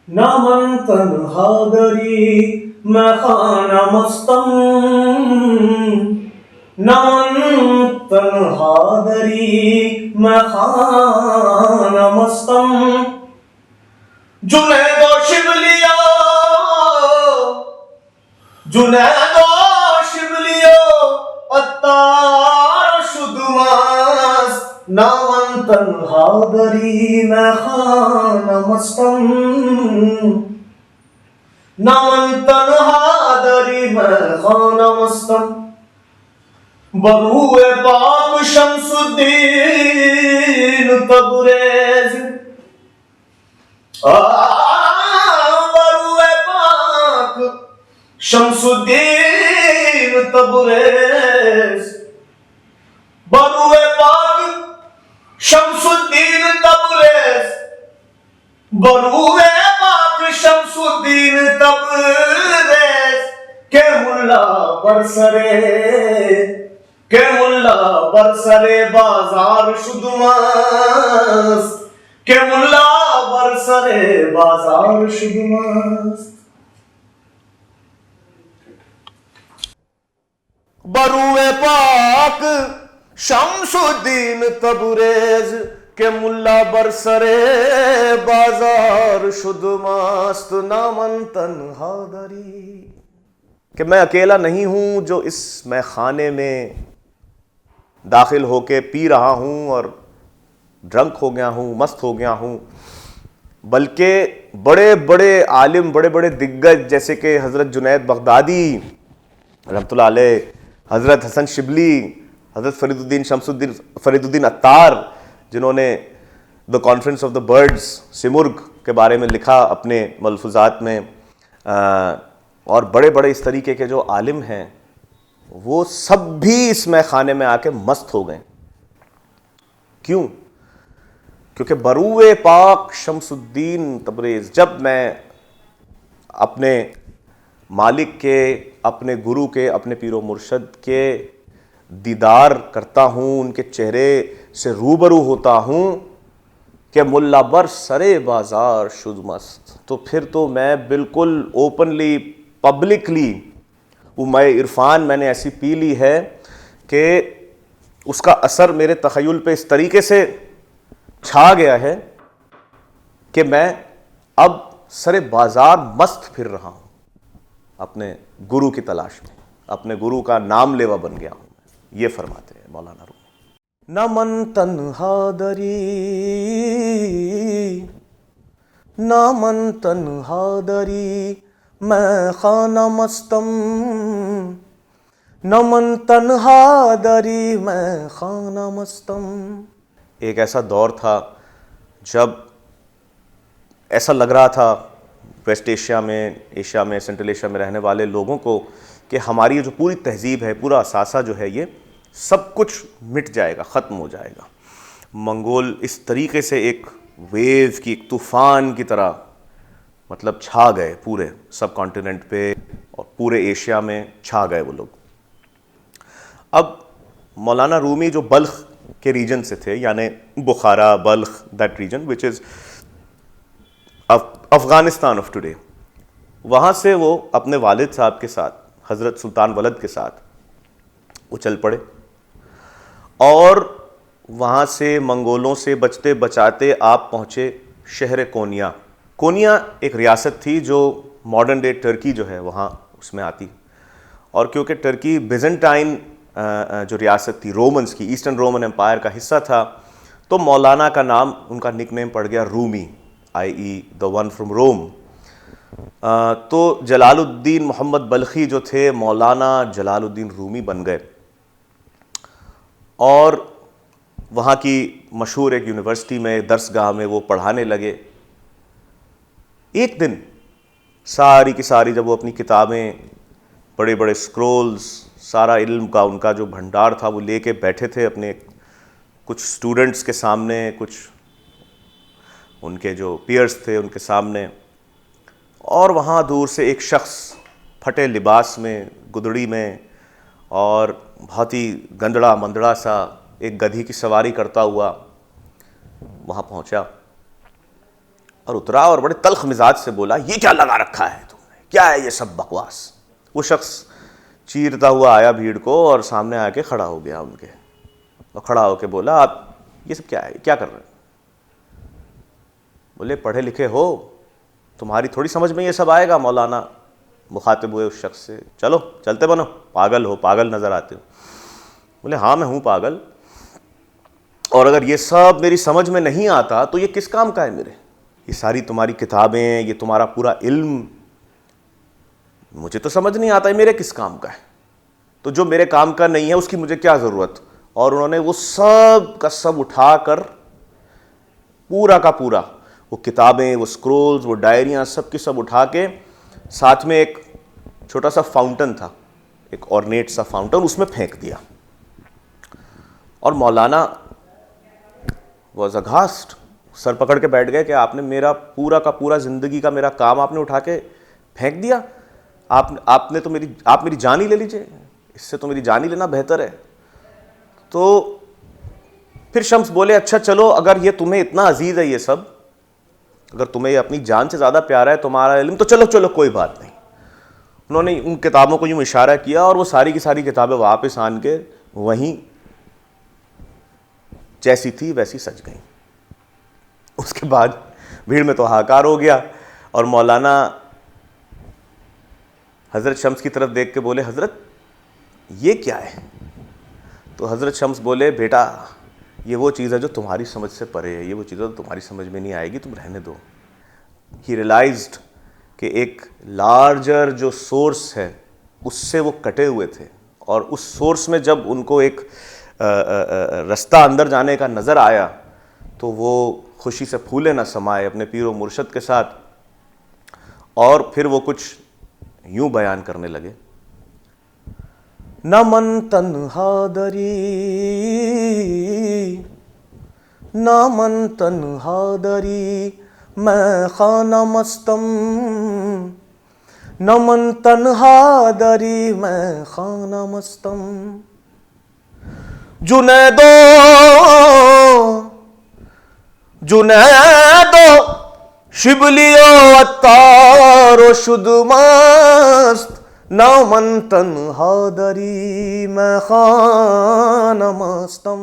نہ من تنہا دری میں خانہ مستم، نہ من تنہا دری میں خانہ مستم، جنید و شبلیو، جنید و شبلیو عطار شد مست، نہ من تنہا دری میں خانہ مستم، نہ من تنہا دری میں خانہ مستم، بروئے پاک شمس الدین تبریز، بروئے پاک شمس الدین تبریز، بروئے پاک شمس الدین تبریز، بروئے پاک شمس الدین تبریز، کہ ملا برسرے، کہ ملا برسرے بازار شد مست، کہ ملا برسرے بازار شد مست، بروئے پاک شمس الدین تبریز، کہ ملا برسرے بازار شد مست، نہ من تنہا دری، کہ میں اکیلا نہیں ہوں جو اس میخانے میں داخل ہو کے پی رہا ہوں اور ڈرنک ہو گیا ہوں، مست ہو گیا ہوں، بلکہ بڑے بڑے عالم، بڑے بڑے دگج جیسے کہ حضرت جنید بغدادی رحمۃ اللہ علیہ، حضرت حسن شبلی، حضرت فرید الدین شمس الدین فرید الدین عطار، جنہوں نے دا کانفرنس آف دا برڈز سمرغ کے بارے میں لکھا اپنے ملفوظات میں، اور بڑے بڑے اس طریقے کے جو عالم ہیں، وہ سب بھی اس میں خانے میں آ کے مست ہو گئے. کیوں؟ کیونکہ بروئے پاک شمس الدین تبریز، جب میں اپنے مالک کے، اپنے گرو کے، اپنے پیر و مرشد کے دیدار کرتا ہوں، ان کے چہرے سے روبرو ہوتا ہوں کہ ملا بر سرے بازار شد مست، تو پھر تو میں بالکل اوپنلی، پبلکلی وہ مائے عرفان میں نے ایسی پی لی ہے کہ اس کا اثر میرے تخیل پہ اس طریقے سے چھا گیا ہے کہ میں اب سرے بازار مست پھر رہا ہوں اپنے گرو کی تلاش میں، اپنے گرو کا نام لیوا بن گیا ہوں. یہ فرماتے ہیں مولانا رومی. نہ من تنہا دری، نہ من تنہا دری میں خانہ مستم، نہ من تنہا دری میں خانہ مستم. ایک ایسا دور تھا جب ایسا لگ رہا تھا ویسٹ ایشیا میں سینٹرل ایشیا میں رہنے والے لوگوں کو کہ ہماری یہ جو پوری تہذیب ہے، پورا اثاثہ جو ہے، یہ سب کچھ مٹ جائے گا، ختم ہو جائے گا. منگول اس طریقے سے ایک ویو کی، ایک طوفان کی طرح مطلب چھا گئے پورے سب کانٹیننٹ پہ اور پورے ایشیا میں چھا گئے وہ لوگ. اب مولانا رومی جو بلخ کے ریجن سے تھے، یعنی Bukhara, Balkh, that region which is Afghanistan of today, وہاں سے وہ اپنے والد صاحب کے ساتھ، حضرت سلطان ولد کے ساتھ وہ چل پڑے، اور وہاں سے منگولوں سے بچتے بچاتے آپ پہنچے شہر کونیا. کونیا ایک ریاست تھی جو ماڈرن ڈے ٹرکی جو ہے وہاں اس میں آتی، اور کیونکہ ٹرکی بیزنٹائن جو ریاست تھی رومنز کی، ایسٹرن رومن امپائر کا حصہ تھا، تو مولانا کا نام، ان کا نک نیم پڑ گیا رومی، آئی ای دا ون فرام روم. تو جلال الدین محمد بلخی جو تھے، مولانا جلال الدین رومی بن گئے، اور وہاں کی مشہور ایک یونیورسٹی میں، درسگاہ میں وہ پڑھانے لگے. ایک دن ساری کی ساری جب وہ اپنی کتابیں، بڑے بڑے سکرولز، سارا علم کا ان کا جو بھنڈار تھا وہ لے کے بیٹھے تھے اپنے کچھ سٹوڈنٹس کے سامنے، کچھ ان کے جو پیئرس تھے ان کے سامنے، اور وہاں دور سے ایک شخص پھٹے لباس میں، گدڑی میں، اور بہت ہی گندڑا مندڑا سا ایک گدھی کی سواری کرتا ہوا وہاں پہنچا. اور اترا اور بڑے تلخ مزاج سے بولا یہ کیا لگا رکھا ہے تم نے, کیا ہے یہ سب بکواس. وہ شخص چیرتا ہوا آیا بھیڑ کو اور سامنے آ کے کھڑا ہو گیا ان کے, اور کھڑا ہو کے بولا آپ یہ سب کیا ہے, کیا کر رہے ہیں؟ بولے پڑھے لکھے ہو, تمہاری تھوڑی سمجھ میں یہ سب آئے گا. مولانا مخاطب ہوئے اس شخص سے, چلو چلتے بنو, پاگل ہو, پاگل نظر آتے ہو. بولے ہاں میں ہوں پاگل, اور اگر یہ سب میری سمجھ میں نہیں آتا تو یہ کس کام کا ہے میرے, یہ ساری تمہاری کتابیں, یہ تمہارا پورا علم مجھے تو سمجھ نہیں آتا ہے میرے کس کام کا ہے, تو جو میرے کام کا نہیں ہے اس کی مجھے کیا ضرورت. اور انہوں نے وہ سب کا سب اٹھا کر پورا کا پورا وہ کتابیں, وہ سکرولز, وہ ڈائریاں سب کی سب اٹھا کے, ساتھ میں ایک چھوٹا سا فاؤنٹن تھا, ایک اورنیٹ سا فاؤنٹن, اس میں پھینک دیا. اور مولانا واز اگھاسٹ, سر پکڑ کے بیٹھ گئے کہ آپ نے میرا پورا کا پورا زندگی کا میرا کام آپ نے اٹھا کے پھینک دیا. آپ نے تو آپ میری جان ہی لے لیجئے, اس سے تو میری جان ہی لینا بہتر ہے. تو پھر شمس بولے اچھا چلو اگر یہ تمہیں اتنا عزیز ہے یہ سب, اگر تمہیں یہ اپنی جان سے زیادہ پیارا ہے تمہارا علم, تو چلو کوئی بات نہیں. انہوں نے ان کتابوں کو یوں اشارہ کیا اور وہ ساری کی ساری کتابیں واپس آن کے وہیں جیسی تھی ویسی سج گئیں. اس کے بعد بھیڑ میں تو ہاکار ہو گیا, اور مولانا حضرت شمس کی طرف دیکھ کے بولے حضرت یہ کیا ہے؟ تو حضرت شمس بولے بیٹا یہ وہ چیز ہے جو تمہاری سمجھ سے پرے ہے, یہ وہ چیز ہے جو تمہاری سمجھ میں نہیں آئے گی, تم رہنے دو. ہی ریلائزڈ کہ ایک لارجر جو سورس ہے اس سے وہ کٹے ہوئے تھے, اور اس سورس میں جب ان کو ایک رستہ اندر جانے کا نظر آیا تو وہ خوشی سے پھولے نہ سمائے اپنے پیر و مرشد کے ساتھ, اور پھر وہ کچھ یوں بیان کرنے لگے. نہ من تنہا دری, نہ من تنہا دری میں خانہ مستم, نہ من تنہا دری میں خانہ مستم. جنیدو شبلی و عطار و شد مست, نہ من تنہا دری میں خانہ مستم.